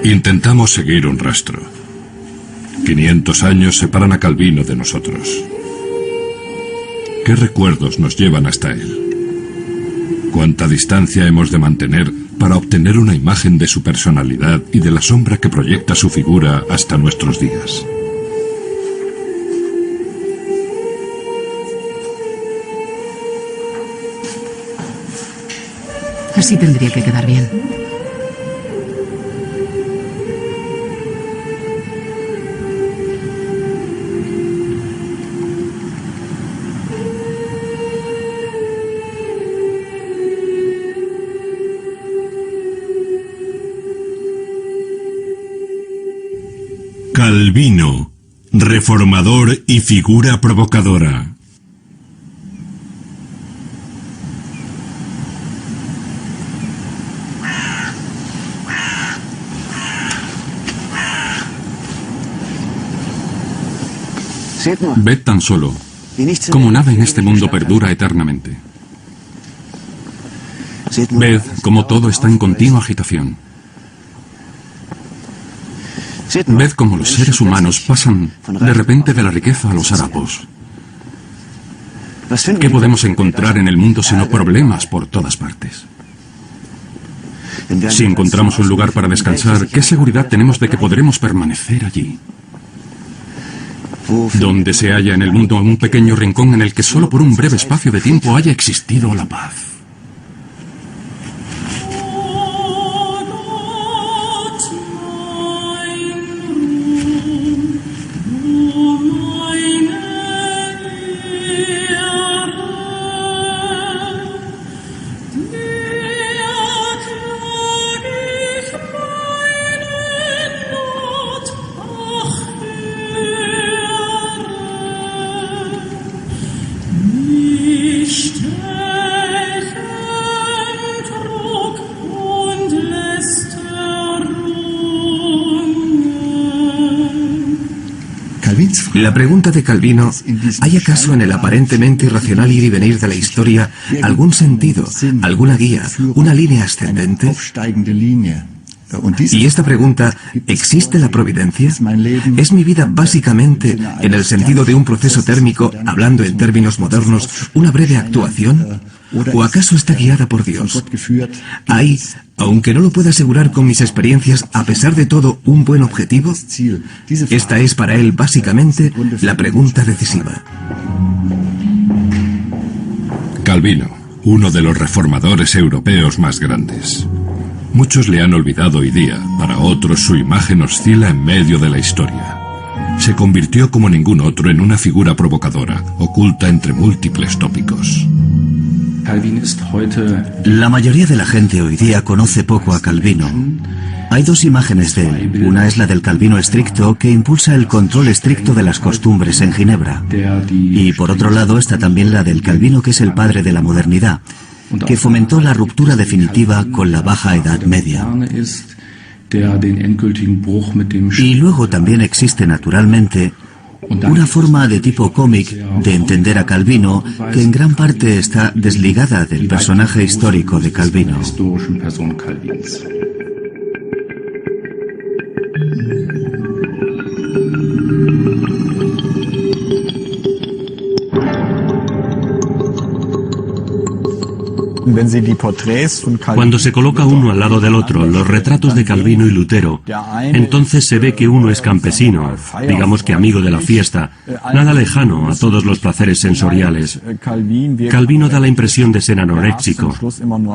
Intentamos seguir un rastro. 500 años separan a Calvino de nosotros. ¿Qué recuerdos nos llevan hasta él? ¿Cuánta distancia hemos de mantener para obtener una imagen de su personalidad y de la sombra que proyecta su figura hasta nuestros días? Así tendría que quedar bien. Calvino, reformador y figura provocadora. Ved tan solo cómo nada en este mundo perdura eternamente. Ved cómo todo está en continua agitación. Ved cómo los seres humanos pasan de repente de la riqueza a los harapos. ¿Qué podemos encontrar en el mundo sino problemas por todas partes? Si encontramos un lugar para descansar, ¿qué seguridad tenemos de que podremos permanecer allí? Donde se halla en el mundo un pequeño rincón en el que solo por un breve espacio de tiempo haya existido la paz. La pregunta de Calvino, ¿hay acaso en el aparentemente irracional ir y venir de la historia algún sentido, alguna guía, una línea ascendente? Y esta pregunta, ¿existe la providencia? ¿Es mi vida básicamente, en el sentido de un proceso térmico, hablando en términos modernos, una breve actuación? ¿O acaso está guiada por Dios? ¿Hay, aunque no lo pueda asegurar con mis experiencias, a pesar de todo, un buen objetivo? Esta es para él, básicamente, la pregunta decisiva. Calvino, uno de los reformadores europeos más grandes. Muchos le han olvidado hoy día, para otros su imagen oscila en medio de la historia. Se convirtió como ningún otro en una figura provocadora, oculta entre múltiples tópicos. La mayoría de la gente hoy día conoce poco a Calvino. Hay dos imágenes de él. Una es la del Calvino estricto, que impulsa el control estricto de las costumbres en Ginebra. Y por otro lado está también la del Calvino, que es el padre de la modernidad, que fomentó la ruptura definitiva con la Baja Edad Media. Y luego también existe naturalmente una forma de tipo cómic de entender a Calvino que en gran parte está desligada del personaje histórico de Calvino. Cuando se coloca uno al lado del otro, los retratos de Calvino y Lutero, entonces se ve que uno es campesino, digamos que amigo de la fiesta, nada lejano a todos los placeres sensoriales. Calvino da la impresión de ser anoréxico.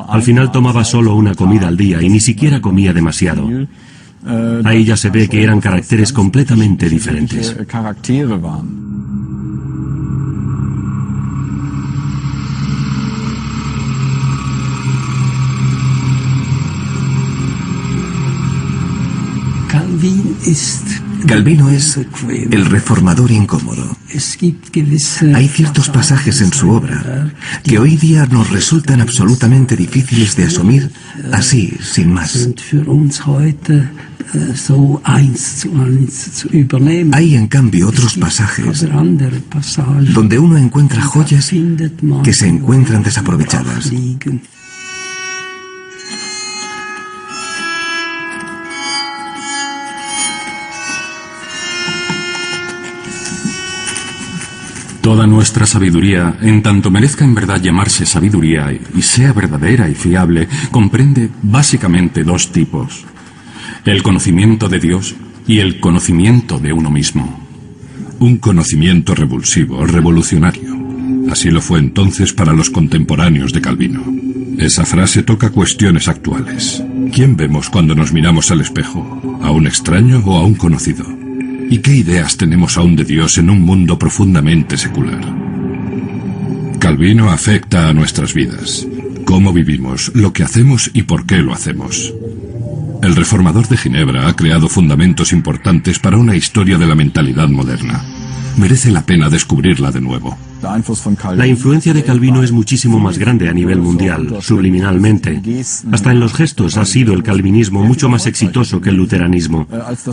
Al final tomaba solo una comida al día y ni siquiera comía demasiado. Ahí ya se ve que eran caracteres completamente diferentes. Calvino es el reformador incómodo. Hay ciertos pasajes en su obra que hoy día nos resultan absolutamente difíciles de asumir así, sin más. Hay en cambio otros pasajes donde uno encuentra joyas que se encuentran desaprovechadas. Toda nuestra sabiduría, en tanto merezca en verdad llamarse sabiduría y sea verdadera y fiable, comprende básicamente dos tipos: el conocimiento de Dios y el conocimiento de uno mismo. Un conocimiento revulsivo, revolucionario. Así lo fue entonces para los contemporáneos de Calvino. Esa frase toca cuestiones actuales. ¿Quién vemos cuando nos miramos al espejo? ¿A un extraño o a un conocido? ¿Y qué ideas tenemos aún de Dios en un mundo profundamente secular? Calvino afecta a nuestras vidas. Cómo vivimos, lo que hacemos y por qué lo hacemos. El reformador de Ginebra ha creado fundamentos importantes para una historia de la mentalidad moderna. Merece la pena descubrirla de nuevo. La influencia de Calvino es muchísimo más grande a nivel mundial, subliminalmente. Hasta en los gestos ha sido el calvinismo mucho más exitoso que el luteranismo.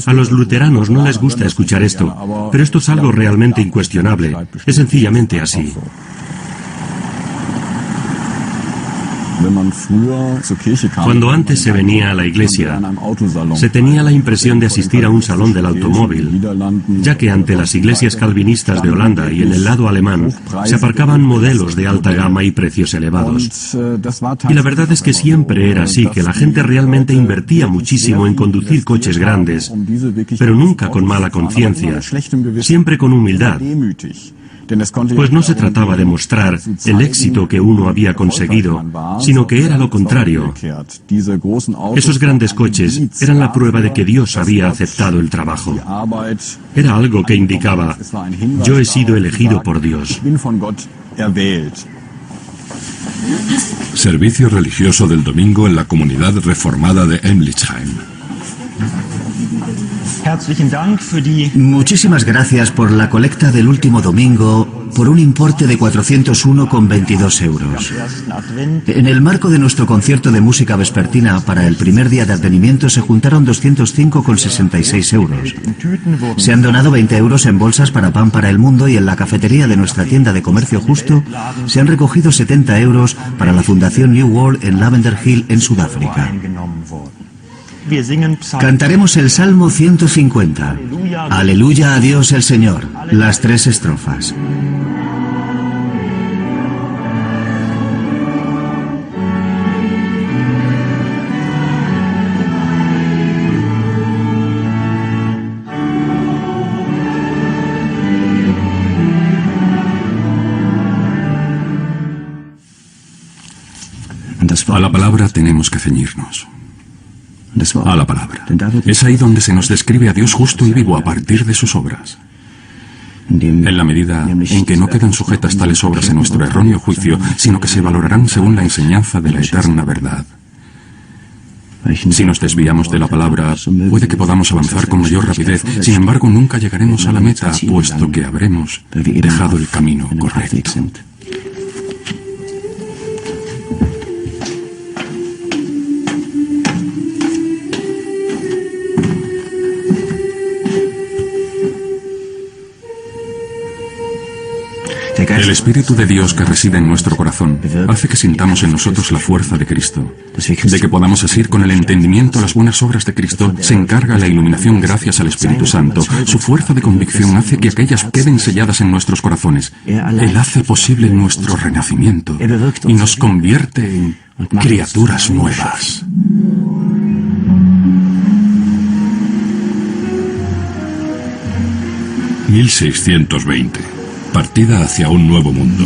A los luteranos no les gusta escuchar esto, pero esto es algo realmente incuestionable. Es sencillamente así. Cuando antes se venía a la iglesia, se tenía la impresión de asistir a un salón del automóvil, ya que ante las iglesias calvinistas de Holanda y en el lado alemán se aparcaban modelos de alta gama y precios elevados. Y la verdad es que siempre era así, que la gente realmente invertía muchísimo en conducir coches grandes, pero nunca con mala conciencia, siempre con humildad. Pues no se trataba de mostrar el éxito que uno había conseguido, sino que era lo contrario. Esos grandes coches eran la prueba de que Dios había aceptado el trabajo. Era algo que indicaba: yo he sido elegido por Dios. Servicio religioso del domingo en la comunidad reformada de Emlichheim. Muchísimas gracias por la colecta del último domingo por un importe de 401,22 euros. En el marco de nuestro concierto de música vespertina para el primer día de advenimiento se juntaron 205,66 euros. Se han donado 20 euros en bolsas para Pan para el Mundo y en la cafetería de nuestra tienda de comercio justo se han recogido 70 euros para la Fundación New World en Lavender Hill, en Sudáfrica. Cantaremos el Salmo 150. Aleluya a Dios el Señor. Las 3 estrofas. A la palabra tenemos que ceñirnos. A la palabra. Es ahí donde se nos describe a Dios justo y vivo a partir de sus obras. En la medida en que no quedan sujetas tales obras a nuestro erróneo juicio, sino que se valorarán según la enseñanza de la eterna verdad. Si nos desviamos de la palabra, puede que podamos avanzar con mayor rapidez, sin embargo nunca llegaremos a la meta, puesto que habremos dejado el camino correcto. El Espíritu de Dios que reside en nuestro corazón hace que sintamos en nosotros la fuerza de Cristo. De que podamos asir con el entendimiento las buenas obras de Cristo, se encarga la iluminación gracias al Espíritu Santo. Su fuerza de convicción hace que aquellas queden selladas en nuestros corazones. Él hace posible nuestro renacimiento y nos convierte en criaturas nuevas. (1620) Partida hacia un nuevo mundo.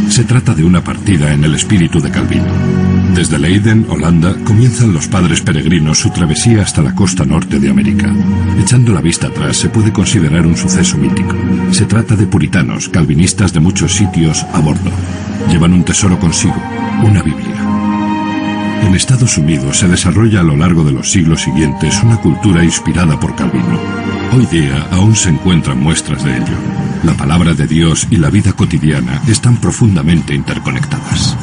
Se trata de una partida en el espíritu de Calvino. Desde Leiden, Holanda, comienzan los padres peregrinos su travesía hasta la costa norte de América. Echando la vista atrás se puede considerar un suceso mítico. Se trata de puritanos, calvinistas de muchos sitios a bordo. Llevan un tesoro consigo, una Biblia. En Estados Unidos se desarrolla a lo largo de los siglos siguientes una cultura inspirada por Calvino. Hoy día aún se encuentran muestras de ello. La palabra de Dios y la vida cotidiana están profundamente interconectadas.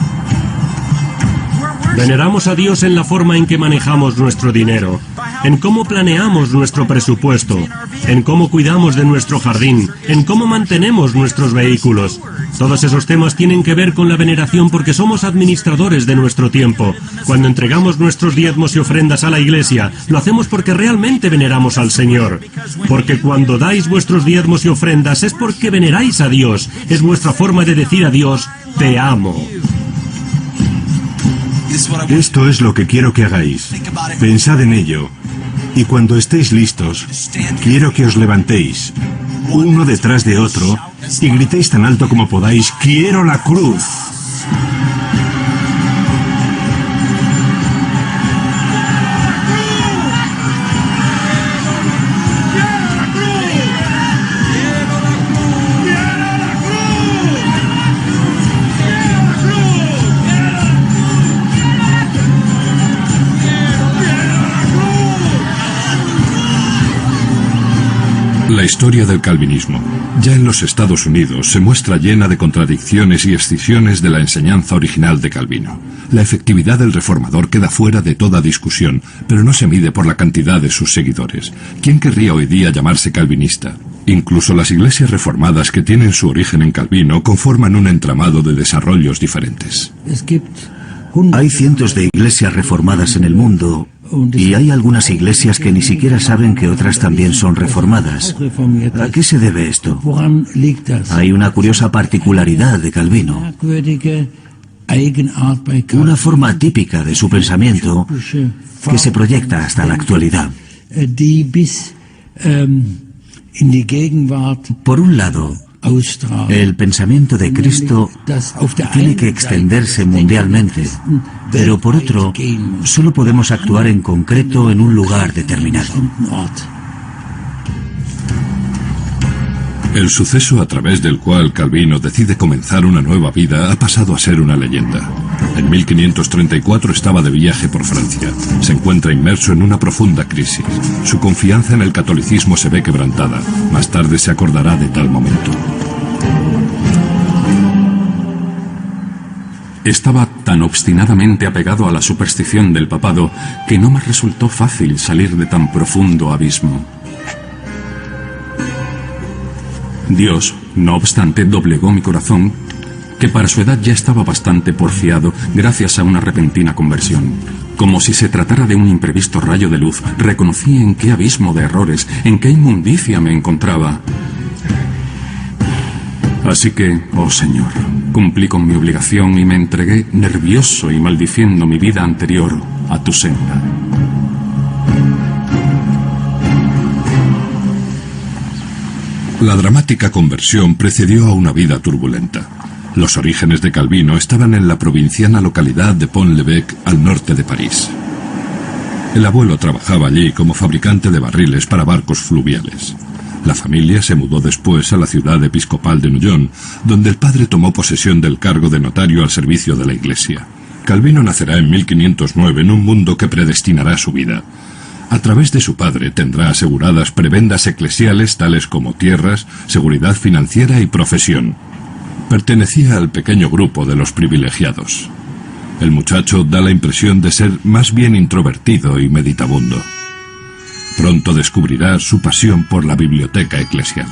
Veneramos a Dios en la forma en que manejamos nuestro dinero, en cómo planeamos nuestro presupuesto, en cómo cuidamos de nuestro jardín, en cómo mantenemos nuestros vehículos. Todos esos temas tienen que ver con la veneración porque somos administradores de nuestro tiempo. Cuando entregamos nuestros diezmos y ofrendas a la iglesia, lo hacemos porque realmente veneramos al Señor. Porque cuando dais vuestros diezmos y ofrendas es porque veneráis a Dios. Es vuestra forma de decir a Dios, te amo. Esto es lo que quiero que hagáis. Pensad en ello. Y cuando estéis listos, quiero que os levantéis, uno detrás de otro, y gritéis tan alto como podáis, ¡quiero la cruz! La historia del calvinismo, ya en los Estados Unidos, se muestra llena de contradicciones y escisiones de la enseñanza original de Calvino. La efectividad del reformador queda fuera de toda discusión, pero no se mide por la cantidad de sus seguidores. ¿Quién querría hoy día llamarse calvinista? Incluso las iglesias reformadas que tienen su origen en Calvino conforman un entramado de desarrollos diferentes. Hay cientos de iglesias reformadas en el mundo y hay algunas iglesias que ni siquiera saben que otras también son reformadas. ¿A qué se debe esto? Hay una curiosa particularidad de Calvino. Una forma típica de su pensamiento que se proyecta hasta la actualidad. Por un lado, el pensamiento de Cristo tiene que extenderse mundialmente, pero por otro, solo podemos actuar en concreto en un lugar determinado. El suceso a través del cual Calvino decide comenzar una nueva vida ha pasado a ser una leyenda. En 1534 estaba de viaje por Francia. Se encuentra inmerso en una profunda crisis. Su confianza en el catolicismo se ve quebrantada. Más tarde se acordará de tal momento. Estaba tan obstinadamente apegado a la superstición del papado que no me resultó fácil salir de tan profundo abismo. Dios, no obstante, doblegó mi corazón, que para su edad ya estaba bastante porfiado gracias a una repentina conversión. Como si se tratara de un imprevisto rayo de luz, reconocí en qué abismo de errores, en qué inmundicia me encontraba. Así que, oh Señor, cumplí con mi obligación y me entregué nervioso y maldiciendo mi vida anterior a tu senda. La dramática conversión precedió a una vida turbulenta. Los orígenes de Calvino estaban en la provinciana localidad de Pont-l'Évêque, al norte de París. El abuelo trabajaba allí como fabricante de barriles para barcos fluviales. La familia se mudó después a la ciudad episcopal de Noyon, donde el padre tomó posesión del cargo de notario al servicio de la iglesia. Calvino nacerá en 1509 en un mundo que predestinará su vida. A través de su padre tendrá aseguradas prebendas eclesiales tales como tierras, seguridad financiera y profesión. Pertenecía al pequeño grupo de los privilegiados. El muchacho da la impresión de ser más bien introvertido y meditabundo. Pronto descubrirá su pasión por la biblioteca eclesial.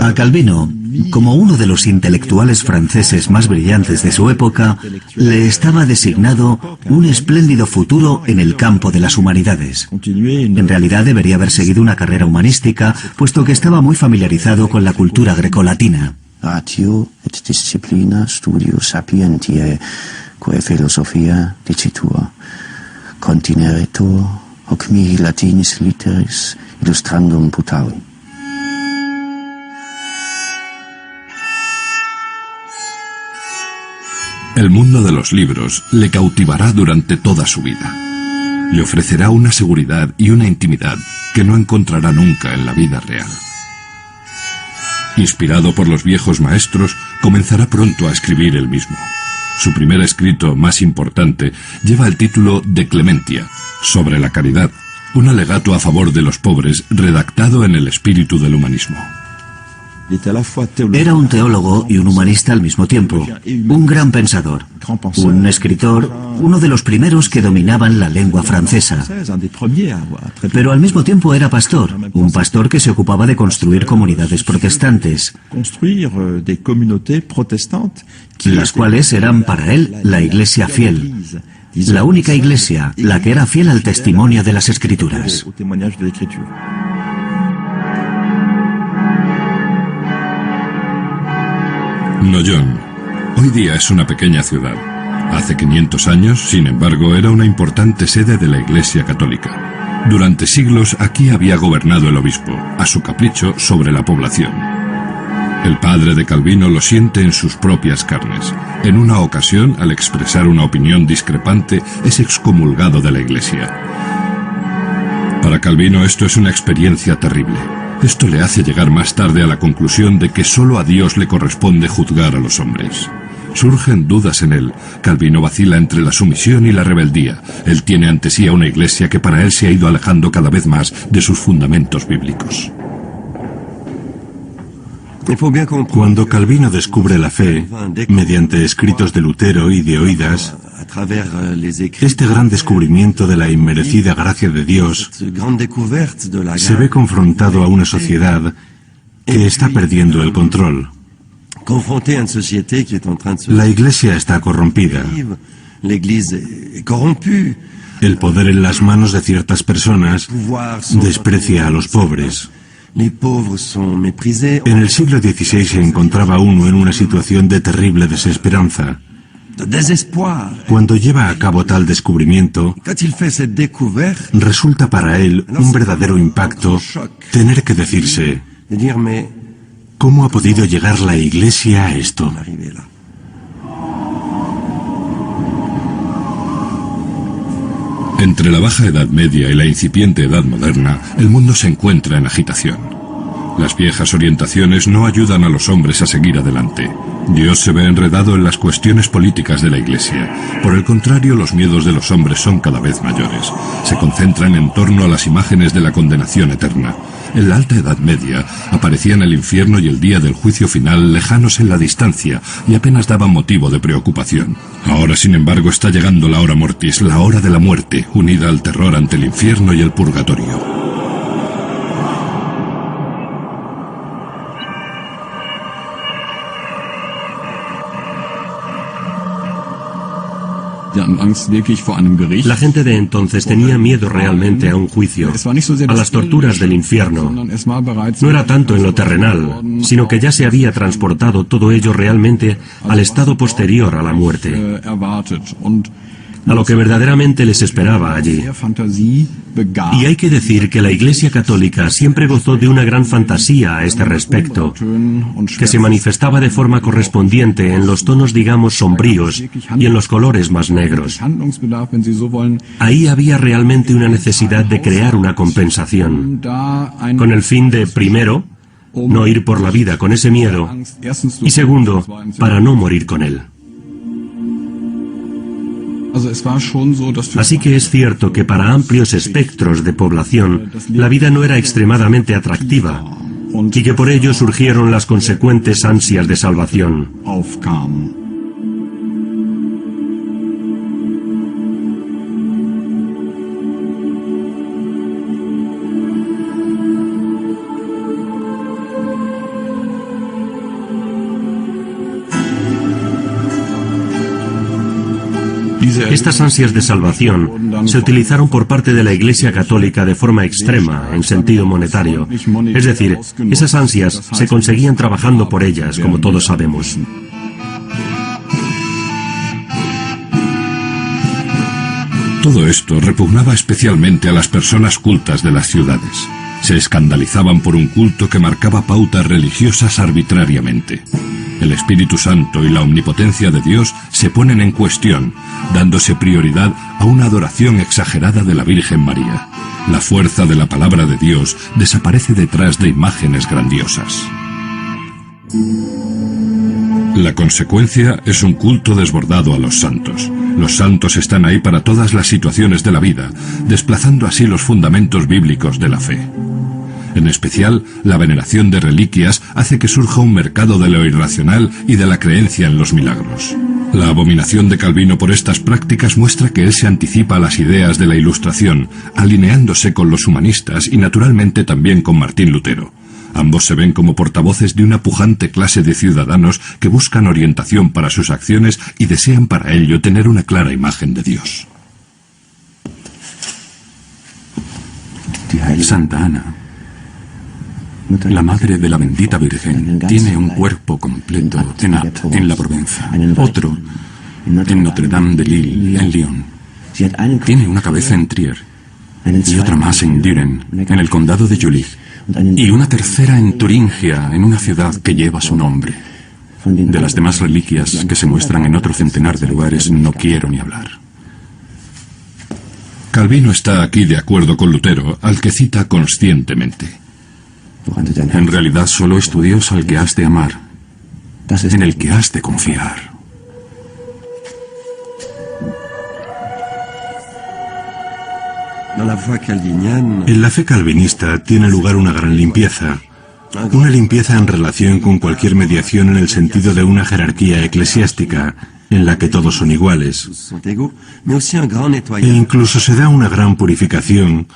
A Calvino, como uno de los intelectuales franceses más brillantes de su época, le estaba designado un espléndido futuro en el campo de las humanidades. En realidad debería haber seguido una carrera humanística, puesto que estaba muy familiarizado con la cultura grecolatina. Ratio et disciplina studio sapientiae, quae philosophia dicitur. Contineretur hoc mihi latinis litteris illustrandum putavi. El mundo de los libros le cautivará durante toda su vida. Le ofrecerá una seguridad y una intimidad que no encontrará nunca en la vida real. Inspirado por los viejos maestros, comenzará pronto a escribir el mismo. Su primer escrito, más importante, lleva el título de Clementia, sobre la caridad, un alegato a favor de los pobres redactado en el espíritu del humanismo. Era un teólogo y un humanista al mismo tiempo, un gran pensador, un escritor, uno de los primeros que dominaban la lengua francesa. Pero al mismo tiempo era pastor, un pastor que se ocupaba de construir comunidades protestantes, las cuales eran para él la iglesia fiel, la única iglesia, la que era fiel al testimonio de las Escrituras. Noyon, hoy día es una pequeña ciudad. Hace 500 años, sin embargo, era una importante sede de la Iglesia Católica. Durante siglos aquí había gobernado el obispo, a su capricho, sobre la población. El padre de Calvino lo siente en sus propias carnes. En una ocasión, al expresar una opinión discrepante, es excomulgado de la Iglesia. Para Calvino esto es una experiencia terrible. Esto le hace llegar más tarde a la conclusión de que solo a Dios le corresponde juzgar a los hombres. Surgen dudas en él. Calvino vacila entre la sumisión y la rebeldía. Él tiene ante sí a una iglesia que para él se ha ido alejando cada vez más de sus fundamentos bíblicos. Cuando Calvino descubre la fe, mediante escritos de Lutero y de Oídas, este gran descubrimiento de la inmerecida gracia de Dios se ve confrontado a una sociedad que está perdiendo el control. La Iglesia está corrompida. El poder en las manos de ciertas personas desprecia a los pobres. En el siglo XVI se encontraba uno en una situación de terrible desesperanza. Cuando lleva a cabo tal descubrimiento, resulta para él un verdadero impacto tener que decirse: ¿cómo ha podido llegar la Iglesia a esto? Entre la Baja Edad Media y la incipiente Edad Moderna, el mundo se encuentra en agitación. Las viejas orientaciones no ayudan a los hombres a seguir adelante. Dios se ve enredado en las cuestiones políticas de la Iglesia. Por el contrario, los miedos de los hombres son cada vez mayores. Se concentran en torno a las imágenes de la condenación eterna. En la Alta Edad Media aparecían el infierno y el día del juicio final lejanos en la distancia y apenas daban motivo de preocupación. Ahora, sin embargo, está llegando la hora mortis, la hora de la muerte, unida al terror ante el infierno y el purgatorio. La gente de entonces tenía miedo realmente a un juicio, a las torturas del infierno. No era tanto en lo terrenal, sino que ya se había transportado todo ello realmente al estado posterior a la muerte, a lo que verdaderamente les esperaba allí. Y hay que decir que la Iglesia Católica siempre gozó de una gran fantasía a este respecto, que se manifestaba de forma correspondiente en los tonos, digamos, sombríos y en los colores más negros. Ahí había realmente una necesidad de crear una compensación, con el fin de, primero, no ir por la vida con ese miedo, y segundo, para no morir con él. Así que es cierto que para amplios espectros de población la vida no era extremadamente atractiva y que por ello surgieron las consecuentes ansias de salvación. Estas ansias de salvación se utilizaron por parte de la Iglesia Católica de forma extrema, en sentido monetario. Es decir, esas ansias se conseguían trabajando por ellas, como todos sabemos. Todo esto repugnaba especialmente a las personas cultas de las ciudades. Se escandalizaban por un culto que marcaba pautas religiosas arbitrariamente. El Espíritu Santo y la omnipotencia de Dios se ponen en cuestión, dándose prioridad a una adoración exagerada de la Virgen María. La fuerza de la palabra de Dios desaparece detrás de imágenes grandiosas. La consecuencia es un culto desbordado a los santos. Los santos están ahí para todas las situaciones de la vida, desplazando así los fundamentos bíblicos de la fe. En especial, la veneración de reliquias hace que surja un mercado de lo irracional y de la creencia en los milagros. La abominación de Calvino por estas prácticas muestra que él se anticipa a las ideas de la Ilustración, alineándose con los humanistas y naturalmente también con Martín Lutero. Ambos se ven como portavoces de una pujante clase de ciudadanos que buscan orientación para sus acciones y desean para ello tener una clara imagen de Dios. Santa Ana, la madre de la bendita Virgen, tiene un cuerpo completo en Ath, en la Provenza, otro en Notre-Dame de Lille, en Lyon. Tiene una cabeza en Trier y otra más en Düren, en el condado de Jülich, y una tercera en Turingia, en una ciudad que lleva su nombre. De las demás reliquias que se muestran en otro centenar de lugares no quiero ni hablar. Calvino está aquí de acuerdo con Lutero, al que cita conscientemente. En realidad solo es tu Dios al que has de amar, en el que has de confiar. En la fe calvinista tiene lugar una gran limpieza. Una limpieza en relación con cualquier mediación en el sentido de una jerarquía eclesiástica, en la que todos son iguales. E incluso se da una gran purificación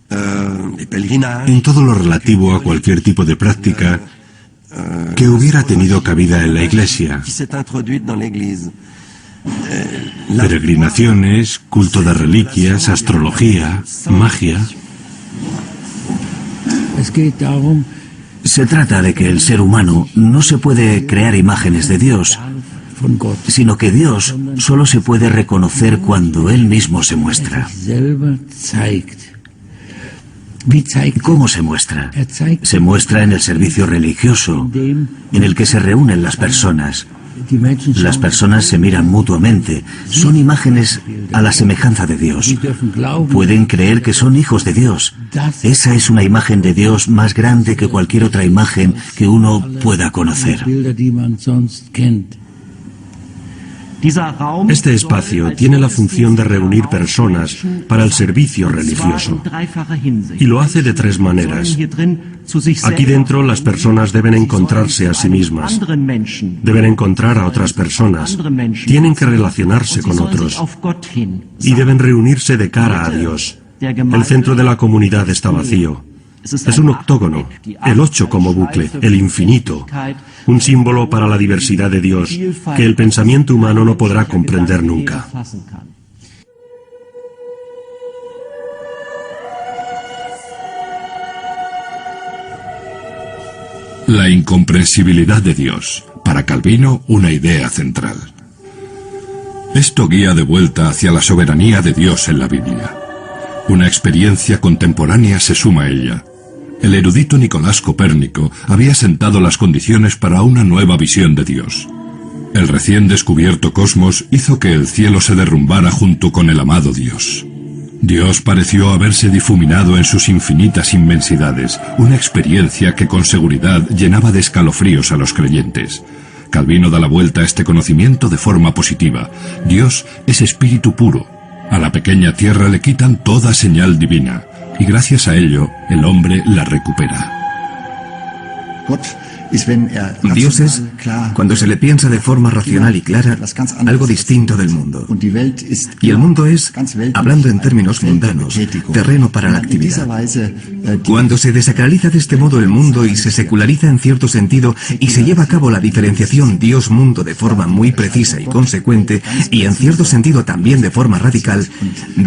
en todo lo relativo a cualquier tipo de práctica que hubiera tenido cabida en la Iglesia. Peregrinaciones, culto de reliquias, astrología, magia. Se trata de que el ser humano no se puede crear imágenes de Dios, sino que Dios solo se puede reconocer cuando Él mismo se muestra. ¿Cómo se muestra? Se muestra en el servicio religioso, en el que se reúnen las personas. Las personas se miran mutuamente, son imágenes a la semejanza de Dios. Pueden creer que son hijos de Dios. Esa es una imagen de Dios más grande que cualquier otra imagen que uno pueda conocer. Este espacio tiene la función de reunir personas para el servicio religioso. Y lo hace de tres maneras. Aquí dentro las personas deben encontrarse a sí mismas. Deben encontrar a otras personas. Tienen que relacionarse con otros. Y deben reunirse de cara a Dios. El centro de la comunidad está vacío. Es un octógono, el 8 como bucle, el infinito, un símbolo para la diversidad de Dios que el pensamiento humano no podrá comprender nunca. La incomprensibilidad de Dios, para Calvino, una idea central. Esto guía de vuelta hacia la soberanía de Dios en la Biblia. Una experiencia contemporánea se suma a ella. El erudito Nicolás Copérnico había sentado las condiciones para una nueva visión de Dios. El recién descubierto cosmos hizo que el cielo se derrumbara junto con el amado Dios. Dios pareció haberse difuminado en sus infinitas inmensidades, una experiencia que con seguridad llenaba de escalofríos a los creyentes. Calvino da la vuelta a este conocimiento de forma positiva. Dios es espíritu puro. A la pequeña tierra le quitan toda señal divina, y gracias a ello, el hombre la recupera. Dios es, cuando se le piensa de forma racional y clara, algo distinto del mundo. Y el mundo es, hablando en términos mundanos, terreno para la actividad. Cuando se desacraliza de este modo el mundo y se seculariza en cierto sentido y se lleva a cabo la diferenciación Dios-mundo de forma muy precisa y consecuente, y en cierto sentido también de forma radical,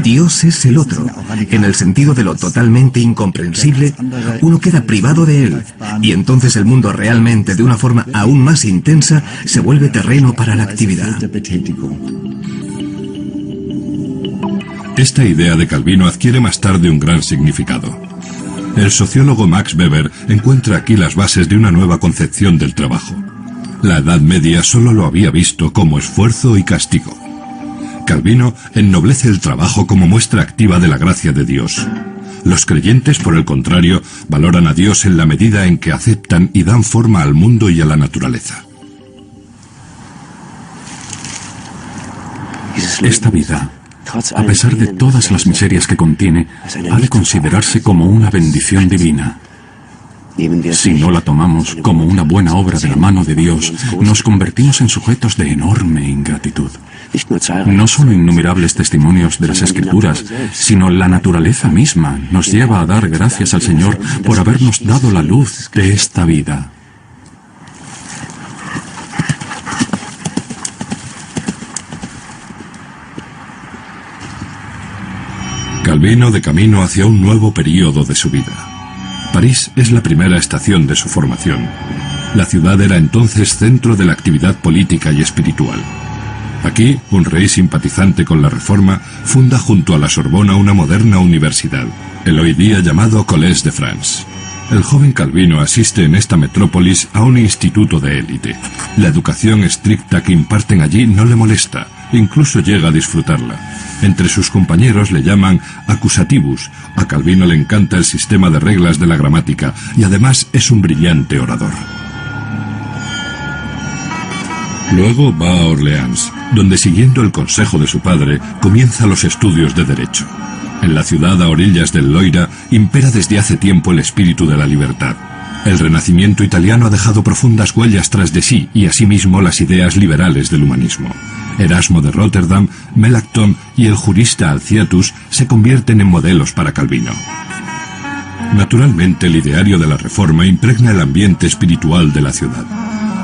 Dios es el otro. En el sentido de lo totalmente incomprensible, uno queda privado de él, y entonces el mundo realmente, de una forma aún más intensa, se vuelve terreno para la actividad. Esta idea de Calvino adquiere más tarde un gran significado. El sociólogo Max Weber encuentra aquí las bases de una nueva concepción del trabajo. La Edad Media solo lo había visto como esfuerzo y castigo. Calvino ennoblece el trabajo como muestra activa de la gracia de Dios. Los creyentes, por el contrario, valoran a Dios en la medida en que aceptan y dan forma al mundo y a la naturaleza. Esta vida, a pesar de todas las miserias que contiene, ha de considerarse como una bendición divina. Si no la tomamos como una buena obra de la mano de Dios, nos convertimos en sujetos de enorme ingratitud. No solo innumerables testimonios de las Escrituras, sino la naturaleza misma nos lleva a dar gracias al Señor por habernos dado la luz de esta vida. Calvino de camino hacia un nuevo período de su vida. París es la primera estación de su formación. La ciudad era entonces centro de la actividad política y espiritual. Aquí, un rey simpatizante con la Reforma funda junto a la Sorbona una moderna universidad, el hoy día llamado Collège de France. El joven Calvino asiste en esta metrópolis a un instituto de élite. La educación estricta que imparten allí no le molesta, incluso llega a disfrutarla. Entre sus compañeros le llaman accusativus. A Calvino le encanta el sistema de reglas de la gramática y además es un brillante orador. Luego va a Orleans, donde siguiendo el consejo de su padre, comienza los estudios de Derecho. En la ciudad a orillas del Loira impera desde hace tiempo el espíritu de la libertad. El Renacimiento italiano ha dejado profundas huellas tras de sí y asimismo las ideas liberales del humanismo. Erasmo de Rotterdam, Melanchthon y el jurista Alciatus se convierten en modelos para Calvino. Naturalmente, el ideario de la Reforma impregna el ambiente espiritual de la ciudad.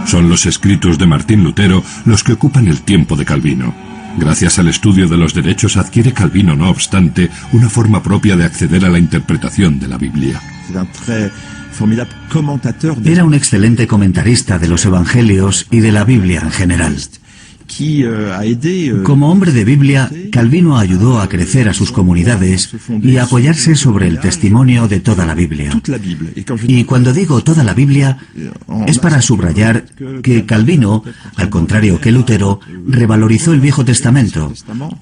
Son los escritos de Martín Lutero los que ocupan el tiempo de Calvino. Gracias al estudio de los derechos adquiere Calvino, no obstante, una forma propia de acceder a la interpretación de la Biblia. Era un excelente comentarista de los Evangelios y de la Biblia en general. Como hombre de Biblia, Calvino ayudó a crecer a sus comunidades y a apoyarse sobre el testimonio de toda la Biblia. Y cuando digo toda la Biblia, es para subrayar que Calvino, al contrario que Lutero, revalorizó el Viejo Testamento.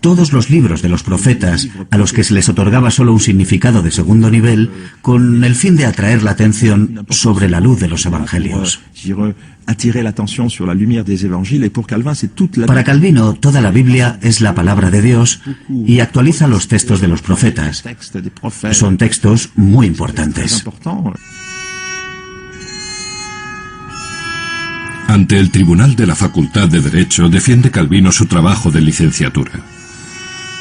Todos los libros de los profetas, a los que se les otorgaba solo un significado de segundo nivel, con el fin de atraer la atención sobre la luz de los Evangelios. Para Calvino, toda la Biblia es la palabra de Dios y actualiza los textos de los profetas. Son textos muy importantes. Ante el Tribunal de la Facultad de Derecho defiende Calvino su trabajo de licenciatura.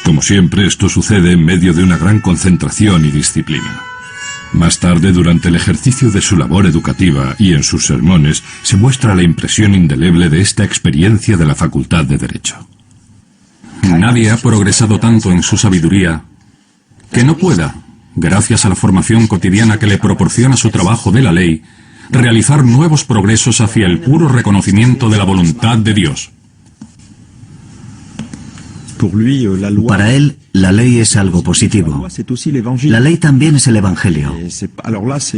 Como siempre, esto sucede en medio de una gran concentración y disciplina. Más tarde, durante el ejercicio de su labor educativa y en sus sermones, se muestra la impresión indeleble de esta experiencia de la Facultad de Derecho. Nadie ha progresado tanto en su sabiduría que no pueda, gracias a la formación cotidiana que le proporciona su trabajo de la ley, realizar nuevos progresos hacia el puro reconocimiento de la voluntad de Dios. Para él, la ley es algo positivo. La ley también es el Evangelio.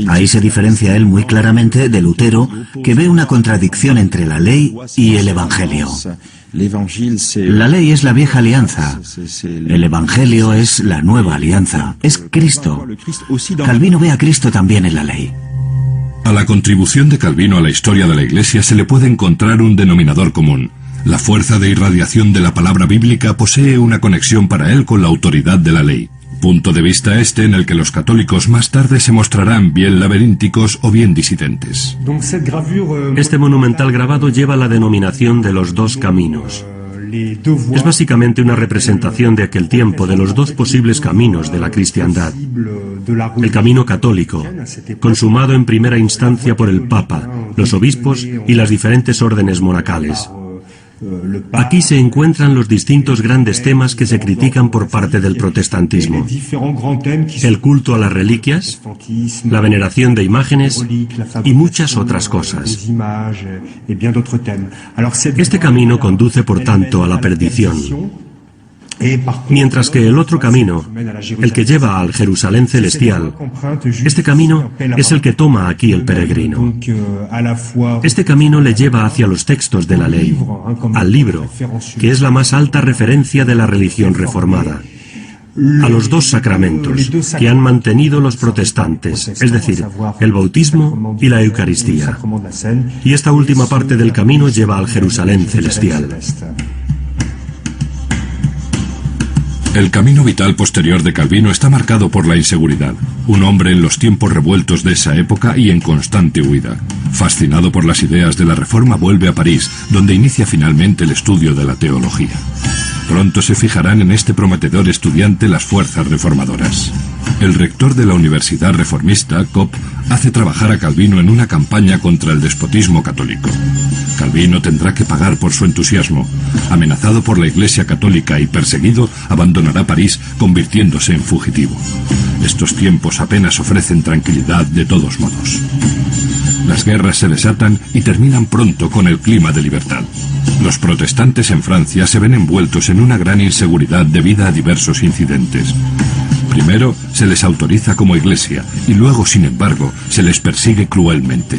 Ahí se diferencia él muy claramente de Lutero, que ve una contradicción entre la ley y el Evangelio. La ley es la vieja alianza. El Evangelio es la nueva alianza. Es Cristo. Calvino ve a Cristo también en la ley. A la contribución de Calvino a la historia de la Iglesia se le puede encontrar un denominador común. La fuerza de irradiación de la palabra bíblica posee una conexión para él con la autoridad de la ley. Punto de vista este en el que los católicos más tarde se mostrarán bien laberínticos o bien disidentes. Este monumental grabado lleva la denominación de los dos caminos. Es básicamente una representación de aquel tiempo de los dos posibles caminos de la cristiandad. El camino católico, consumado en primera instancia por el Papa, los obispos y las diferentes órdenes monacales. Aquí se encuentran los distintos grandes temas que se critican por parte del protestantismo. El culto a las reliquias, la veneración de imágenes y muchas otras cosas. Este camino conduce, por tanto, a la perdición. Mientras que el otro camino, el que lleva al Jerusalén celestial, este camino es el que toma aquí el peregrino. Este camino le lleva hacia los textos de la ley, al libro, que es la más alta referencia de la religión reformada. a los dos sacramentos que han mantenido los protestantes, es decir, el bautismo y la Eucaristía. Y esta última parte del camino lleva al Jerusalén celestial. El camino vital posterior de Calvino está marcado por la inseguridad. Un hombre en los tiempos revueltos de esa época y en constante huida. Fascinado por las ideas de la Reforma, vuelve a París, donde inicia finalmente el estudio de la teología. Pronto se fijarán en este prometedor estudiante las fuerzas reformadoras. El rector de la Universidad Reformista, Kopp, hace trabajar a Calvino en una campaña contra el despotismo católico. Calvino tendrá que pagar por su entusiasmo. Amenazado por la Iglesia católica y perseguido, abandonará París, convirtiéndose en fugitivo. Estos tiempos apenas ofrecen tranquilidad de todos modos. Las guerras se desatan y terminan pronto con el clima de libertad. Los protestantes en Francia se ven envueltos en una gran inseguridad debido a diversos incidentes. Primero se les autoriza como iglesia y luego, sin embargo, se les persigue cruelmente.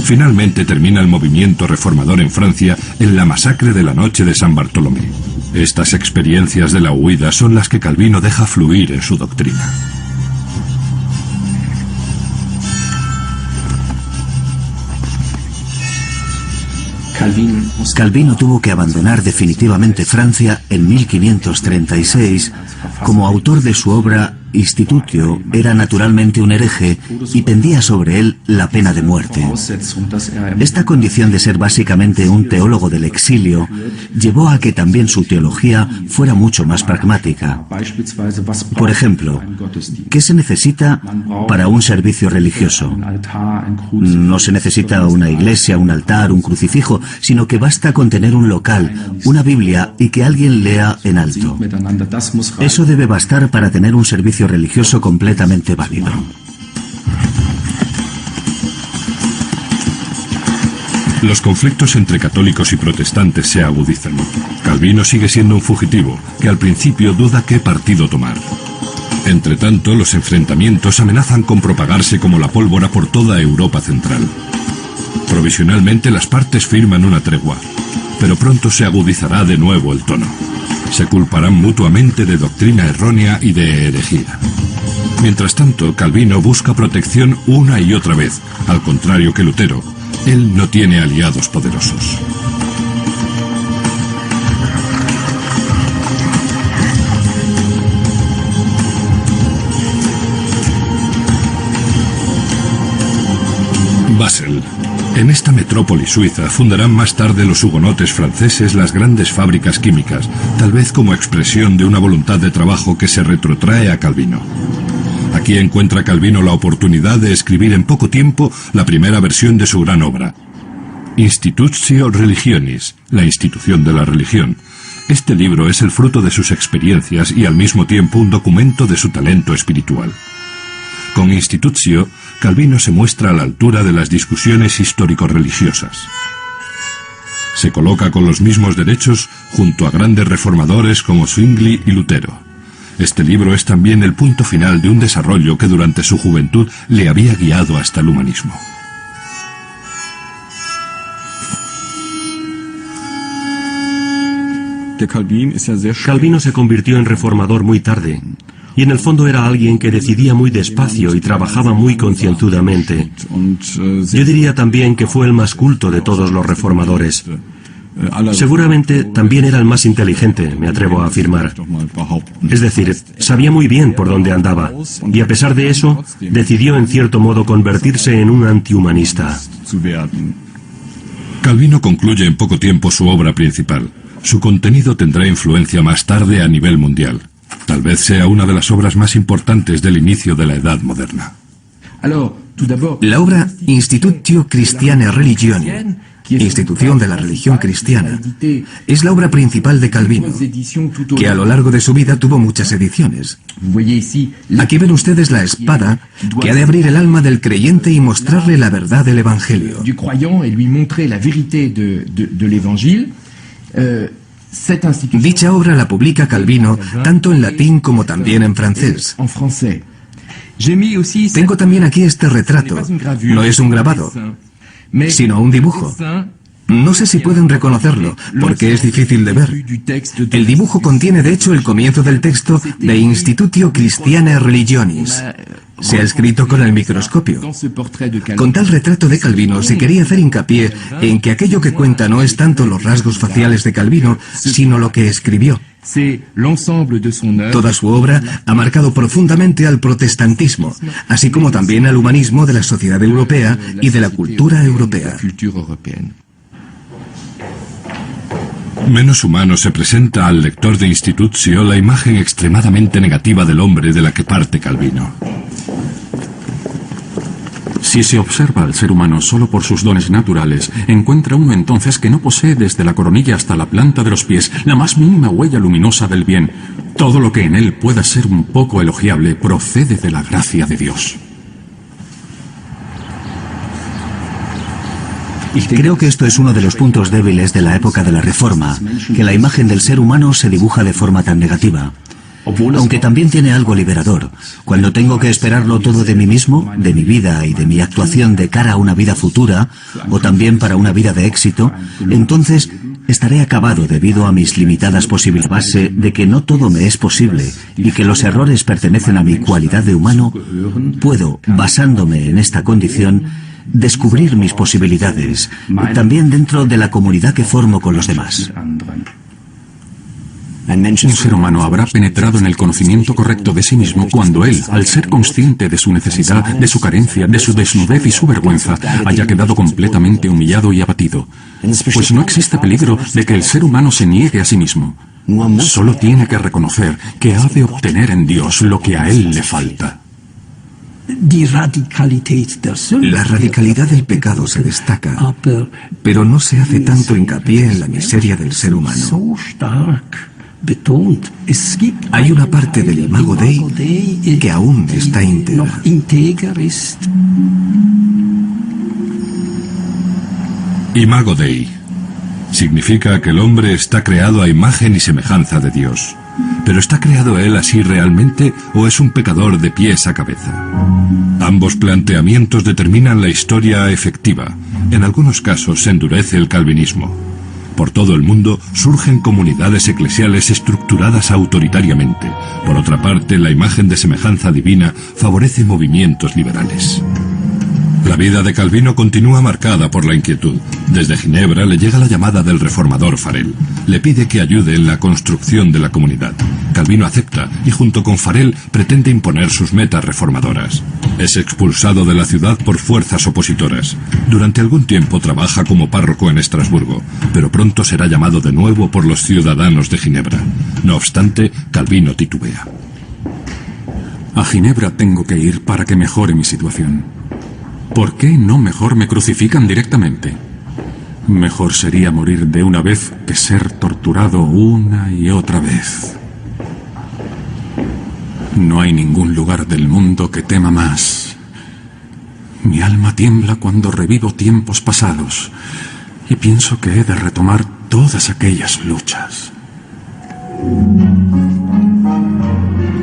Finalmente termina el movimiento reformador en Francia en la masacre de la noche de San Bartolomé. Estas experiencias de la huida son las que Calvino deja fluir en su doctrina. Calvino tuvo que abandonar definitivamente Francia en 1536. Como autor de su obra Institutio, era naturalmente un hereje y pendía sobre él la pena de muerte. Esta condición de ser básicamente un teólogo del exilio llevó a que también su teología fuera mucho más pragmática. Por ejemplo, ¿qué se necesita para un servicio religioso? No se necesita una iglesia, un altar, un crucifijo, sino que basta con tener un local, una Biblia y que alguien lea en alto. Eso debe bastar para tener un servicio religioso completamente válido. Los conflictos entre católicos y protestantes se agudizan. Calvino sigue siendo un fugitivo, que al principio duda qué partido tomar. Entretanto, los enfrentamientos amenazan con propagarse como la pólvora por toda Europa central. Provisionalmente las partes firman una tregua, pero pronto se agudizará de nuevo el tono. Se culparán mutuamente de doctrina errónea y de herejía. Mientras tanto, Calvino busca protección una y otra vez, al contrario que Lutero. Él no tiene aliados poderosos. Basel. En esta metrópoli suiza fundarán más tarde los hugonotes franceses las grandes fábricas químicas, tal vez como expresión de una voluntad de trabajo que se retrotrae a Calvino. Aquí encuentra Calvino la oportunidad de escribir en poco tiempo la primera versión de su gran obra, Institutio Religionis, la institución de la religión. Este libro es el fruto de sus experiencias y al mismo tiempo un documento de su talento espiritual. Con Institutio, Calvino se muestra a la altura de las discusiones histórico-religiosas. Se coloca con los mismos derechos junto a grandes reformadores como Zwingli y Lutero. Este libro es también el punto final de un desarrollo que durante su juventud le había guiado hasta el humanismo. Calvino se convirtió en reformador muy tarde. Y en el fondo era alguien que decidía muy despacio y trabajaba muy concienzudamente. Yo diría también que fue el más culto de todos los reformadores. Seguramente también era el más inteligente, me atrevo a afirmar. Es decir, sabía muy bien por dónde andaba, y a pesar de eso, decidió en cierto modo convertirse en un antihumanista. Calvino concluye en poco tiempo su obra principal. Su contenido tendrá influencia más tarde a nivel mundial. Tal vez sea una de las obras más importantes del inicio de la Edad Moderna. La obra Institutio Christianae Religionis, Institución de la Religión Cristiana, es la obra principal de Calvino, que a lo largo de su vida tuvo muchas ediciones. Aquí ven ustedes la espada que ha de abrir el alma del creyente y mostrarle la verdad del Evangelio. Dicha obra la publica Calvino tanto en latín como también en francés. Tengo también aquí este retrato. No es un grabado, sino un dibujo. No sé si pueden reconocerlo, porque es difícil de ver. El dibujo contiene de hecho el comienzo del texto de Institutio Christianae Religionis. Se ha escrito con el microscopio. Con tal retrato de Calvino se quería hacer hincapié en que aquello que cuenta no es tanto los rasgos faciales de Calvino, sino lo que escribió. Toda su obra ha marcado profundamente al protestantismo, así como también al humanismo de la sociedad europea y de la cultura europea. Menos humano se presenta al lector de Institutio la imagen extremadamente negativa del hombre de la que parte Calvino. Si se observa al ser humano solo por sus dones naturales, encuentra uno entonces que no posee desde la coronilla hasta la planta de los pies la más mínima huella luminosa del bien. Todo lo que en él pueda ser un poco elogiable procede de la gracia de Dios. Creo que esto es uno de los puntos débiles de la época de la Reforma, que la imagen del ser humano se dibuja de forma tan negativa. Aunque también tiene algo liberador. Cuando tengo que esperarlo todo de mí mismo, de mi vida y de mi actuación de cara a una vida futura, o también para una vida de éxito, entonces estaré acabado debido a mis limitadas posibilidades. Base de que no todo me es posible y que los errores pertenecen a mi cualidad de humano, puedo, basándome en esta condición, descubrir mis posibilidades, también dentro de la comunidad que formo con los demás. Un ser humano habrá penetrado en el conocimiento correcto de sí mismo cuando él, al ser consciente de su necesidad, de su carencia, de su desnudez y su vergüenza, haya quedado completamente humillado y abatido. Pues no existe peligro de que el ser humano se niegue a sí mismo. Solo tiene que reconocer que ha de obtener en Dios lo que a él le falta. La radicalidad del pecado se destaca, pero no se hace tanto hincapié en la miseria del ser humano. Hay una parte del Imago Dei que aún está íntegra. Imago Dei significa que el hombre está creado a imagen y semejanza de Dios. ¿Pero está creado él así realmente o es un pecador de pies a cabeza? Ambos planteamientos determinan la historia efectiva. En algunos casos se endurece el calvinismo. Por todo el mundo surgen comunidades eclesiales estructuradas autoritariamente. Por otra parte, la imagen de semejanza divina favorece movimientos liberales. La vida de Calvino continúa marcada por la inquietud. Desde Ginebra le llega la llamada del reformador Farel. Le pide que ayude en la construcción de la comunidad. Calvino acepta y junto con Farel pretende imponer sus metas reformadoras. Es expulsado de la ciudad por fuerzas opositoras. Durante algún tiempo trabaja como párroco en Estrasburgo, pero pronto será llamado de nuevo por los ciudadanos de Ginebra. No obstante, Calvino titubea. A Ginebra tengo que ir para que mejore mi situación. ¿Por qué no mejor me crucifican directamente? Mejor sería morir de una vez que ser torturado una y otra vez. No hay ningún lugar del mundo que tema más. Mi alma tiembla cuando revivo tiempos pasados y pienso que he de retomar todas aquellas luchas.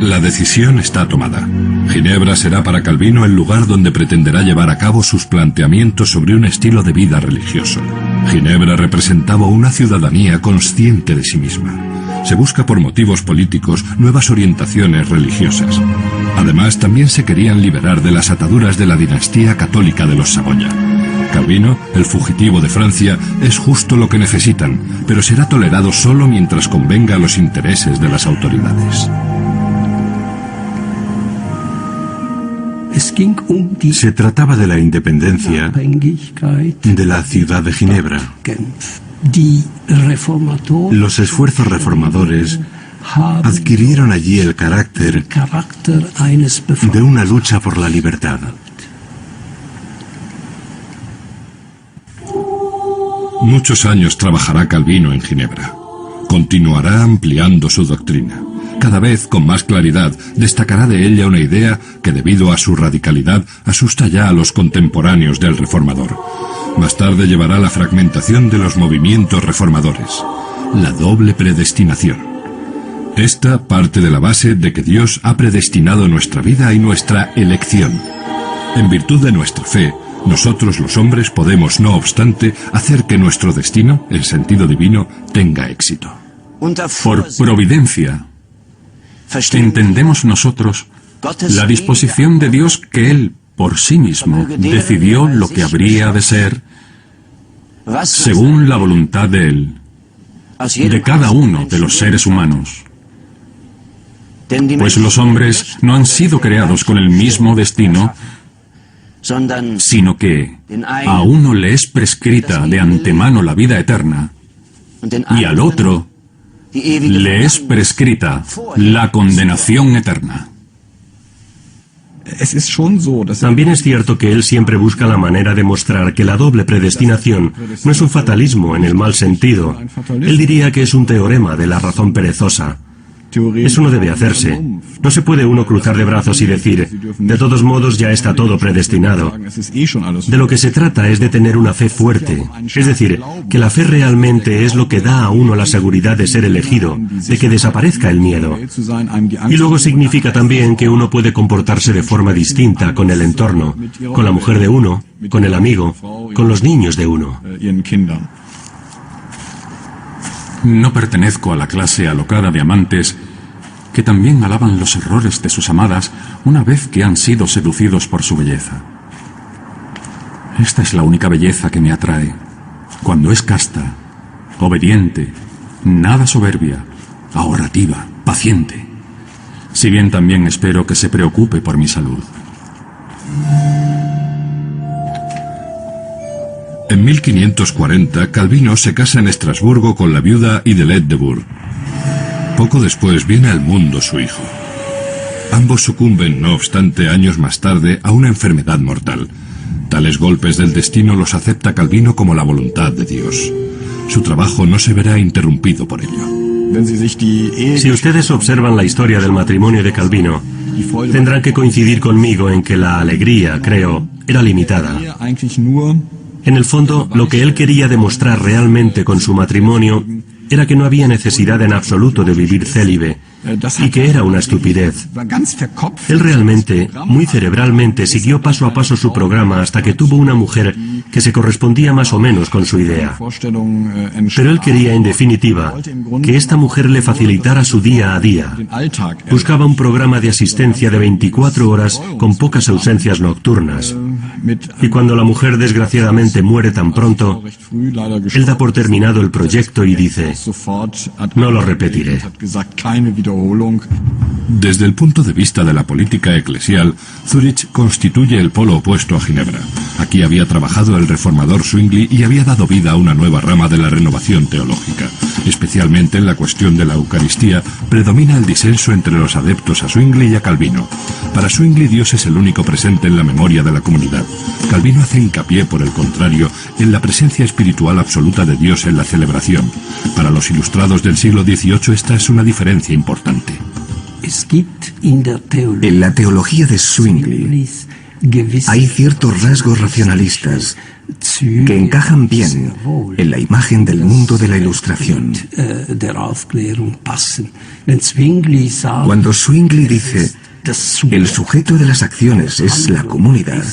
La decisión está tomada. Ginebra será para Calvino el lugar donde pretenderá llevar a cabo sus planteamientos sobre un estilo de vida religioso. Ginebra representaba una ciudadanía consciente de sí misma. Se busca por motivos políticos nuevas orientaciones religiosas. Además, también se querían liberar de las ataduras de la dinastía católica de los Saboya. Calvino, el fugitivo de Francia, es justo lo que necesitan, pero será tolerado solo mientras convenga a los intereses de las autoridades. Se trataba de la independencia de la ciudad de Ginebra. Los esfuerzos reformadores adquirieron allí el carácter de una lucha por la libertad. Muchos años trabajará Calvino en Ginebra. Continuará ampliando su doctrina. Cada vez con más claridad destacará de ella una idea que, debido a su radicalidad, asusta ya a los contemporáneos del reformador. Más tarde llevará la fragmentación de los movimientos reformadores, la doble predestinación. Esta parte de la base de que Dios ha predestinado nuestra vida y nuestra elección. En virtud de nuestra fe, Nosotros los hombres podemos, no obstante, hacer que nuestro destino, el sentido divino, tenga éxito. Por providencia, entendemos nosotros la disposición de Dios que Él, por sí mismo, decidió lo que habría de ser según la voluntad de Él, de cada uno de los seres humanos. Pues los hombres no han sido creados con el mismo destino, sino que a uno le es prescrita de antemano la vida eterna y al otro le es prescrita la condenación eterna. También es cierto que él siempre busca la manera de mostrar que la doble predestinación no es un fatalismo en el mal sentido. Él diría que es un teorema de la razón perezosa. Eso no debe hacerse. No se puede uno cruzar de brazos y decir, de todos modos ya está todo predestinado. De lo que se trata es de tener una fe fuerte. Es decir, que la fe realmente es lo que da a uno la seguridad de ser elegido, de que desaparezca el miedo. Y luego significa también que uno puede comportarse de forma distinta con el entorno, con la mujer de uno, con el amigo, con los niños de uno. No pertenezco a la clase alocada de amantes que también alaban los errores de sus amadas una vez que han sido seducidos por su belleza. Esta es la única belleza que me atrae, cuando es casta, obediente, nada soberbia, ahorrativa, paciente, si bien también espero que se preocupe por mi salud. En 1540, Calvino se casa en Estrasburgo con la viuda Idelette de Bourg. Poco después viene al mundo su hijo. Ambos sucumben, no obstante, años más tarde, a una enfermedad mortal. Tales golpes del destino los acepta Calvino como la voluntad de Dios. Su trabajo no se verá interrumpido por ello. Si ustedes observan la historia del matrimonio de Calvino, tendrán que coincidir conmigo en que la alegría, creo, era limitada. En el fondo, lo que él quería demostrar realmente con su matrimonio era que no había necesidad en absoluto de vivir célibe y que era una estupidez. Él realmente, muy cerebralmente, siguió paso a paso su programa hasta que tuvo una mujer que se correspondía más o menos con su idea. Pero él quería, en definitiva, que esta mujer le facilitara su día a día. Buscaba un programa de asistencia de 24 horas con pocas ausencias nocturnas. Y cuando la mujer desgraciadamente muere tan pronto, él da por terminado el proyecto y dice, no lo repetiré. Desde el punto de vista de la política eclesial, Zúrich constituye el polo opuesto a Ginebra. Aquí había trabajado el reformador Zwingli y había dado vida a una nueva rama de la renovación teológica. Especialmente en la cuestión de la Eucaristía, predomina el disenso entre los adeptos a Zwingli y a Calvino. Para Zwingli, Dios es el único presente en la memoria de la comunidad. Calvino hace hincapié, por el contrario, en la presencia espiritual absoluta de Dios en la celebración. Para los ilustrados del siglo XVIII, esta es una diferencia importante. En la teología de Zwingli hay ciertos rasgos racionalistas que encajan bien en la imagen del mundo de la Ilustración. Cuando Zwingli dice el sujeto de las acciones es la comunidad,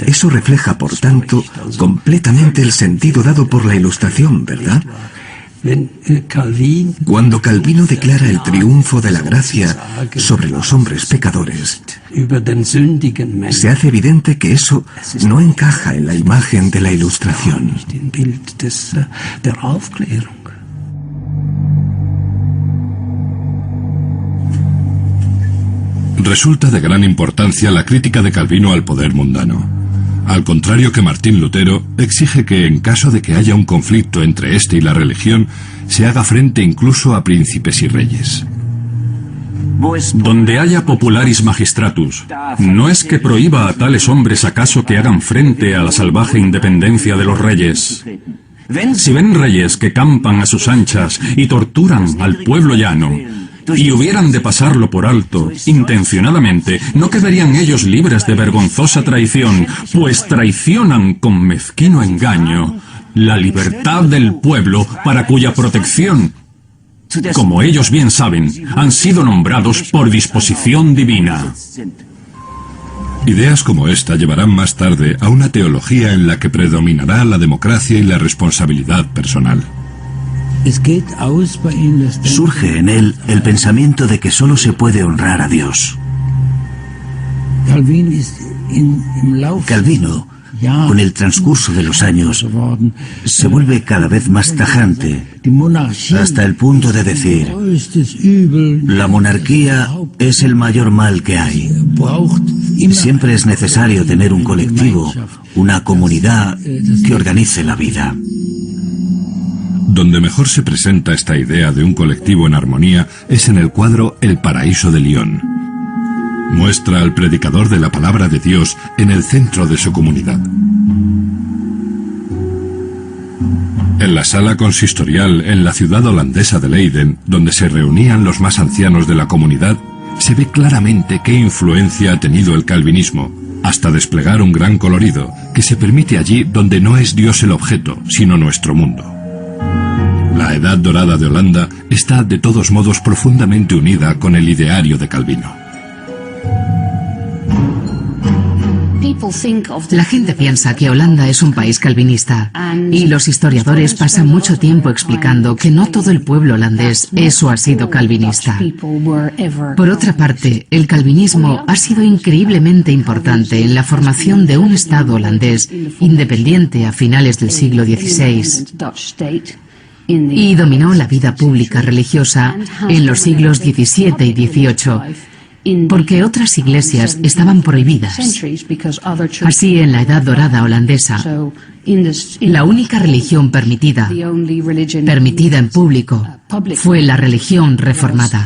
eso refleja, por tanto, completamente el sentido dado por la Ilustración, ¿verdad? Cuando Calvino declara el triunfo de la gracia sobre los hombres pecadores, se hace evidente que eso no encaja en la imagen de la Ilustración. Resulta de gran importancia la crítica de Calvino al poder mundano. Al contrario que Martín Lutero, exige que en caso de que haya un conflicto entre éste y la religión, se haga frente incluso a príncipes y reyes. Donde haya popularis magistratus, no es que prohíba a tales hombres acaso que hagan frente a la salvaje independencia de los reyes. Si ven reyes que campan a sus anchas y torturan al pueblo llano, y hubieran de pasarlo por alto, intencionadamente, no quedarían ellos libres de vergonzosa traición, pues traicionan con mezquino engaño la libertad del pueblo para cuya protección, como ellos bien saben, han sido nombrados por disposición divina. Ideas como esta llevarán más tarde a una teología en la que predominará la democracia y la responsabilidad personal. Surge en él el pensamiento de que solo se puede honrar a Dios. Calvino, con el transcurso de los años, se vuelve cada vez más tajante, hasta el punto de decir: la monarquía es el mayor mal que hay. Siempre es necesario tener un colectivo, una comunidad que organice la vida. Donde mejor se presenta esta idea de un colectivo en armonía es en el cuadro El Paraíso de Lyon. Muestra al predicador de la palabra de Dios en el centro de su comunidad. En la sala consistorial en la ciudad holandesa de Leiden, donde se reunían los más ancianos de la comunidad, se ve claramente qué influencia ha tenido el calvinismo, hasta desplegar un gran colorido que se permite allí donde no es Dios el objeto, sino nuestro mundo. La Edad Dorada de Holanda está de todos modos profundamente unida con el ideario de Calvino. La gente piensa que Holanda es un país calvinista y los historiadores pasan mucho tiempo explicando que no todo el pueblo holandés es o ha sido calvinista. Por otra parte, el calvinismo ha sido increíblemente importante en la formación de un Estado holandés independiente a finales del siglo XVI y dominó la vida pública religiosa en los siglos XVII y XVIII. Porque otras iglesias estaban prohibidas. Así, en la Edad Dorada holandesa, la única religión permitida en público, fue la religión reformada.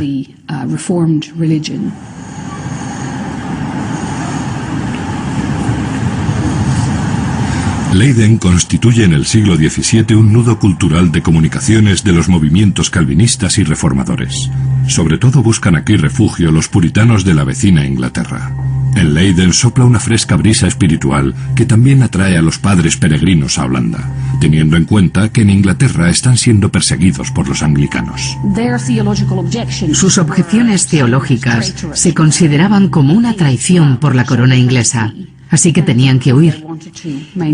Leiden constituye en el siglo XVII un nudo cultural de comunicaciones de los movimientos calvinistas y reformadores. Sobre todo buscan aquí refugio los puritanos de la vecina Inglaterra. En Leiden sopla una fresca brisa espiritual que también atrae a los padres peregrinos a Holanda, teniendo en cuenta que en Inglaterra están siendo perseguidos por los anglicanos. Sus objeciones teológicas se consideraban como una traición por la corona inglesa, así que tenían que huir.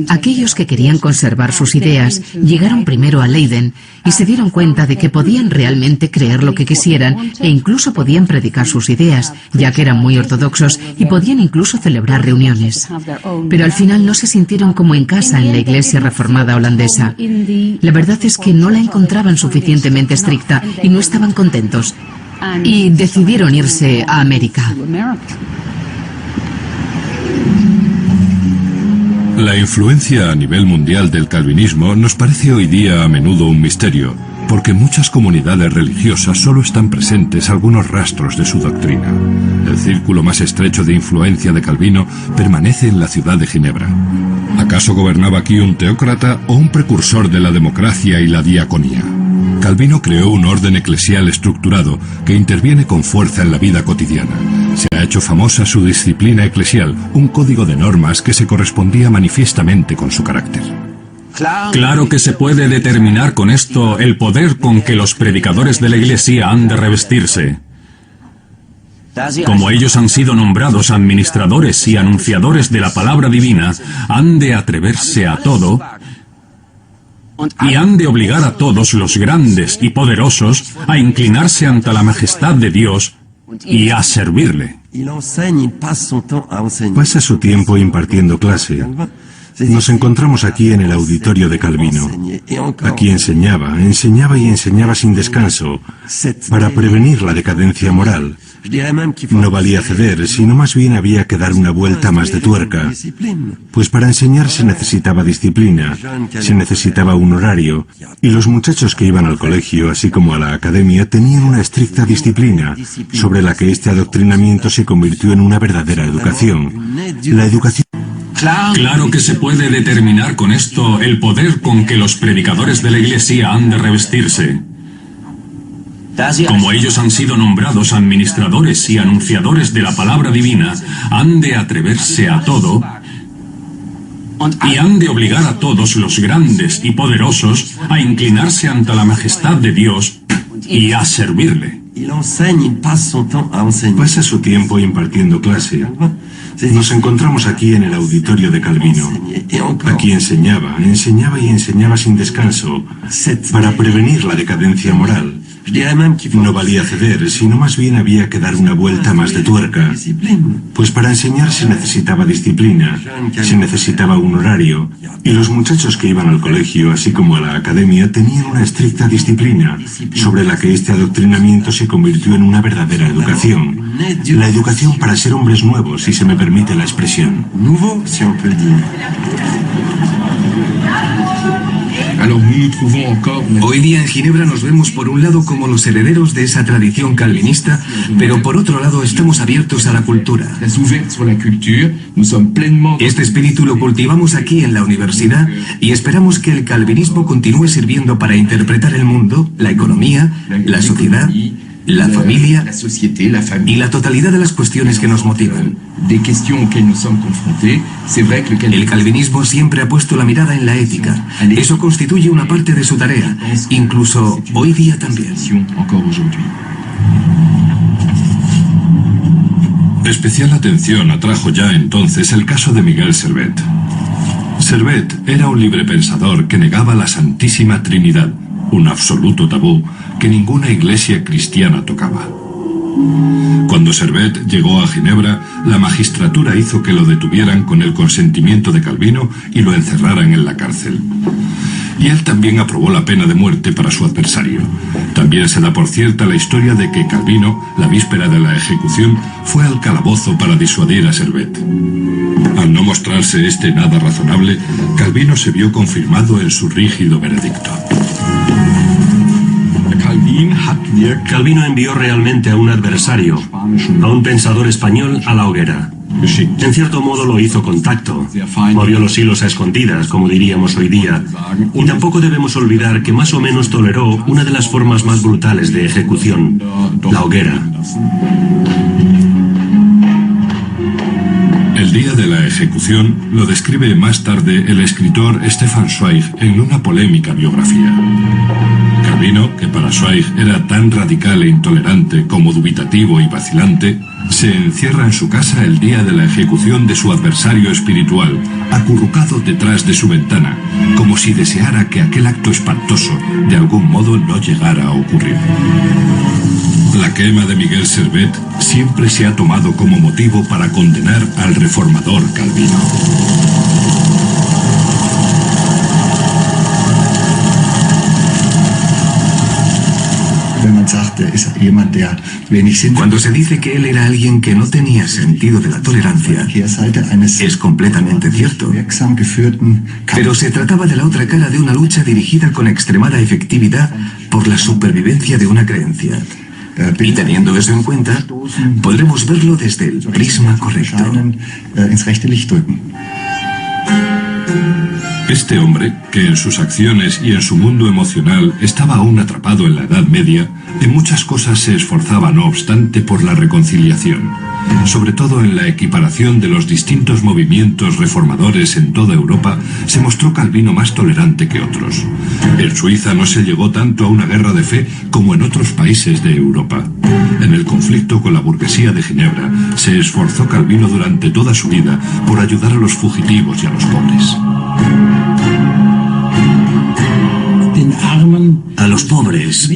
Aquellos que querían conservar sus ideas llegaron primero a Leiden y se dieron cuenta de que podían realmente creer lo que quisieran e incluso podían predicar sus ideas, ya que eran muy ortodoxos y podían incluso celebrar reuniones. Pero al final no se sintieron como en casa en la iglesia reformada holandesa. La verdad es que no la encontraban suficientemente estricta y no estaban contentos. Y decidieron irse a América. La influencia a nivel mundial del calvinismo nos parece hoy día a menudo un misterio, porque en muchas comunidades religiosas solo están presentes algunos rastros de su doctrina. El círculo más estrecho de influencia de Calvino permanece en la ciudad de Ginebra. ¿Acaso gobernaba aquí un teócrata o un precursor de la democracia y la diaconía? Calvino creó un orden eclesial estructurado que interviene con fuerza en la vida cotidiana. Se ha hecho famosa su disciplina eclesial, un código de normas que se correspondía manifiestamente con su carácter. Claro que se puede determinar con esto el poder con que los predicadores de la Iglesia han de revestirse. Como ellos han sido nombrados administradores y anunciadores de la palabra divina, han de atreverse a todo y han de obligar a todos los grandes y poderosos a inclinarse ante la majestad de Dios y a servirle. Pasa su tiempo impartiendo clase. Nos encontramos aquí en el auditorio de Calvino. Aquí enseñaba y enseñaba sin descanso para prevenir la decadencia moral. No valía ceder, sino más bien había que dar una vuelta más de tuerca. Pues para enseñar se necesitaba disciplina, se necesitaba un horario, y los muchachos que iban al colegio, así como a la academia, tenían una estricta disciplina, sobre la que este adoctrinamiento se convirtió en una verdadera educación. La educación... Claro que se puede determinar con esto el poder con que los predicadores de la Iglesia han de revestirse. Como ellos han sido nombrados administradores y anunciadores de la palabra divina, han de atreverse a todo y han de obligar a todos los grandes y poderosos a inclinarse ante la majestad de Dios y a servirle. Pasa su tiempo impartiendo clase. Nos encontramos aquí en el auditorio de Calvino. Aquí enseñaba y enseñaba sin descanso para prevenir la decadencia moral. No valía ceder, sino más bien había que dar una vuelta más de tuerca. Pues para enseñar se necesitaba disciplina, se necesitaba un horario, y los muchachos que iban al colegio, así como a la academia, tenían una estricta disciplina, sobre la que este adoctrinamiento se convirtió en una verdadera educación. La educación para ser hombres nuevos, si se me permite la expresión. Hoy día en Ginebra nos vemos por un lado como los herederos de esa tradición calvinista, pero por otro lado estamos abiertos a la cultura. Este espíritu lo cultivamos aquí en la universidad y esperamos que el calvinismo continúe sirviendo para interpretar el mundo, la economía, la sociedad, la familia y la totalidad de las cuestiones que nos motivan. El calvinismo siempre ha puesto la mirada en la ética. Eso constituye una parte de su tarea, incluso hoy día también. Especial atención atrajo ya entonces el caso de Miguel Servet. Servet era un librepensador que negaba la Santísima Trinidad, un absoluto tabú que ninguna iglesia cristiana tocaba. Cuando Servet llegó a Ginebra, la magistratura hizo que lo detuvieran con el consentimiento de Calvino y lo encerraran en la cárcel. Y él también aprobó la pena de muerte para su adversario. También se da por cierta la historia de que Calvino, la víspera de la ejecución, fue al calabozo para disuadir a Servet. Al no mostrarse este nada razonable, Calvino se vio confirmado en su rígido veredicto. Calvino envió realmente a un adversario, a un pensador español, a la hoguera. En cierto modo lo hizo con tacto, movió los hilos a escondidas, como diríamos hoy día, y tampoco debemos olvidar que más o menos toleró una de las formas más brutales de ejecución, la hoguera. El día de la ejecución lo describe más tarde el escritor Stefan Zweig en una polémica biografía. Calvino, que para Zweig era tan radical e intolerante como dubitativo y vacilante, se encierra en su casa el día de la ejecución de su adversario espiritual, acurrucado detrás de su ventana, como si deseara que aquel acto espantoso de algún modo no llegara a ocurrir. La quema de Miguel Servet siempre se ha tomado como motivo para condenar al reformador Calvino. Cuando se dice que él era alguien que no tenía sentido de la tolerancia, es completamente cierto. Pero se trataba de la otra cara de una lucha dirigida con extremada efectividad por la supervivencia de una creencia. Y teniendo eso en cuenta, podremos verlo desde el prisma correcto. Este hombre, que en sus acciones y en su mundo emocional estaba aún atrapado en la Edad Media, en muchas cosas se esforzaba no obstante por la reconciliación, sobre todo en la equiparación de los distintos movimientos reformadores en toda Europa, se mostró Calvino más tolerante que otros. En Suiza no se llegó tanto a una guerra de fe como en otros países de Europa. En el conflicto con la burguesía de Ginebra, se esforzó Calvino durante toda su vida por ayudar a los fugitivos y a los pobres. A los pobres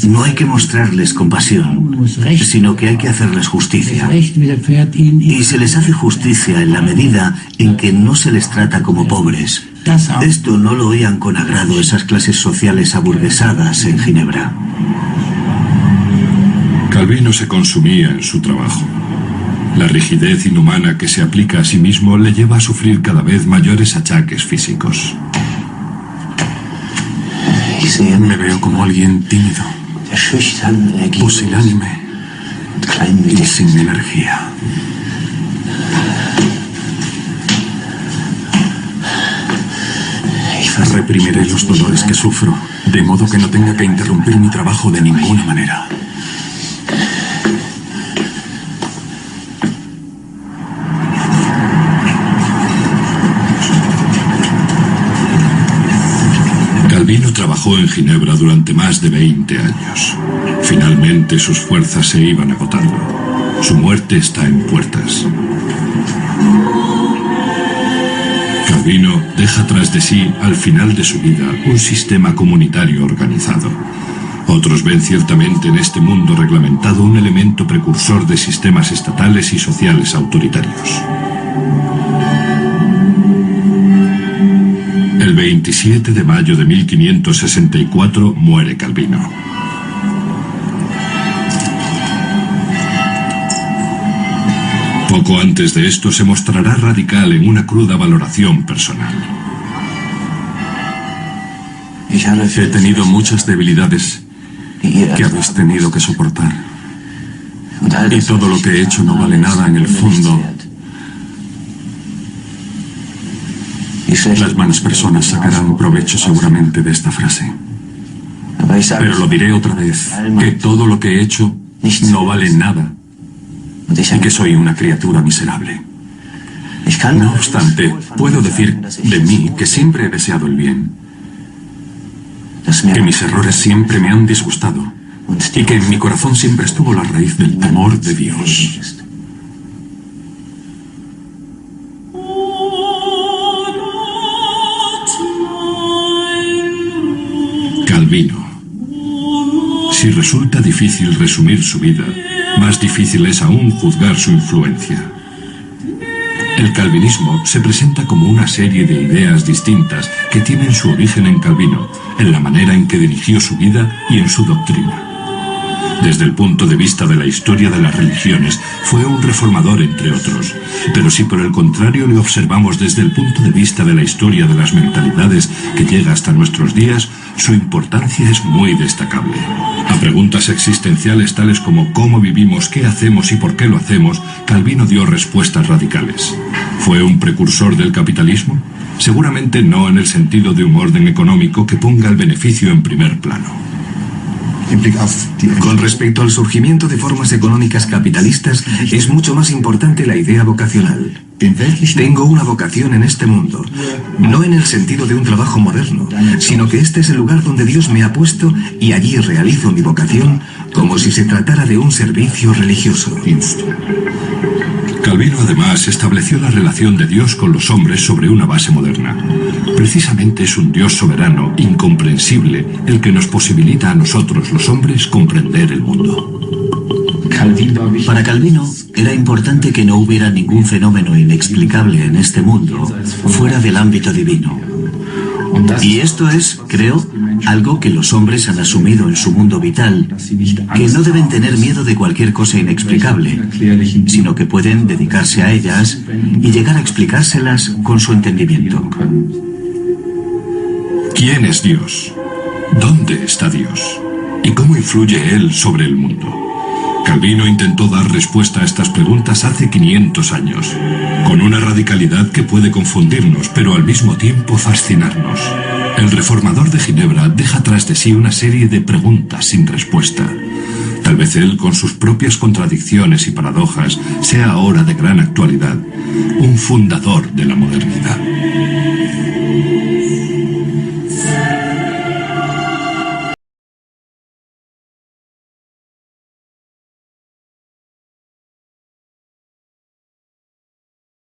no hay que mostrarles compasión, sino que hay que hacerles justicia. Y se les hace justicia en la medida en que no se les trata como pobres. Esto no lo oían con agrado esas clases sociales aburguesadas en Ginebra. Calvino se consumía en su trabajo. La rigidez inhumana que se aplica a sí mismo le lleva a sufrir cada vez mayores achaques físicos. Me veo como alguien tímido, pusilánime y sin energía. Reprimiré los dolores que sufro, de modo que no tenga que interrumpir mi trabajo de ninguna manera. Calvino trabajó en Ginebra durante más de 20 años. Finalmente, Lentamente sus fuerzas se iban agotando. Su muerte está en puertas. Calvino deja tras de sí, al final de su vida, un sistema comunitario organizado. Otros ven ciertamente en este mundo reglamentado un elemento precursor de sistemas estatales y sociales autoritarios. El 27 de mayo de 1564 muere Calvino. Poco antes de esto se mostrará radical en una cruda valoración personal. He tenido muchas debilidades que habéis tenido que soportar. Y todo lo que he hecho no vale nada en el fondo. Las malas personas sacarán provecho seguramente de esta frase. Pero lo diré otra vez, que todo lo que he hecho no vale nada y que soy una criatura miserable. No obstante, puedo decir de mí que siempre he deseado el bien, que mis errores siempre me han disgustado y que en mi corazón siempre estuvo la raíz del temor de Dios. Calvino. Si resulta difícil resumir su vida, más difícil es aún juzgar su influencia. El calvinismo se presenta como una serie de ideas distintas que tienen su origen en Calvino, en la manera en que dirigió su vida y en su doctrina. Desde el punto de vista de la historia de las religiones, fue un reformador entre otros, pero si por el contrario le observamos desde el punto de vista de la historia de las mentalidades que llega hasta nuestros días, su importancia es muy destacable. A preguntas existenciales tales como cómo vivimos, qué hacemos y por qué lo hacemos, Calvino dio respuestas radicales. ¿Fue un precursor del capitalismo? Seguramente no en el sentido de un orden económico que ponga el beneficio en primer plano. Con respecto al surgimiento de formas económicas capitalistas, es mucho más importante la idea vocacional. Tengo una vocación en este mundo, no en el sentido de un trabajo moderno, sino que este es el lugar donde Dios me ha puesto y allí realizo mi vocación como si se tratara de un servicio religioso. Calvino además estableció la relación de Dios con los hombres sobre una base moderna. Precisamente es un Dios soberano, incomprensible, el que nos posibilita a nosotros, los hombres, comprender el mundo. Para Calvino era importante que no hubiera ningún fenómeno inexplicable en este mundo fuera del ámbito divino. Y esto es, creo, algo que los hombres han asumido en su mundo vital, que no deben tener miedo de cualquier cosa inexplicable, sino que pueden dedicarse a ellas y llegar a explicárselas con su entendimiento. ¿Quién es Dios? ¿Dónde está Dios? ¿Y cómo influye Él sobre el mundo? Calvino intentó dar respuesta a estas preguntas hace 500 años, con una radicalidad que puede confundirnos, pero al mismo tiempo fascinarnos. El reformador de Ginebra deja tras de sí una serie de preguntas sin respuesta. Tal vez él, con sus propias contradicciones y paradojas, sea ahora de gran actualidad, un fundador de la modernidad.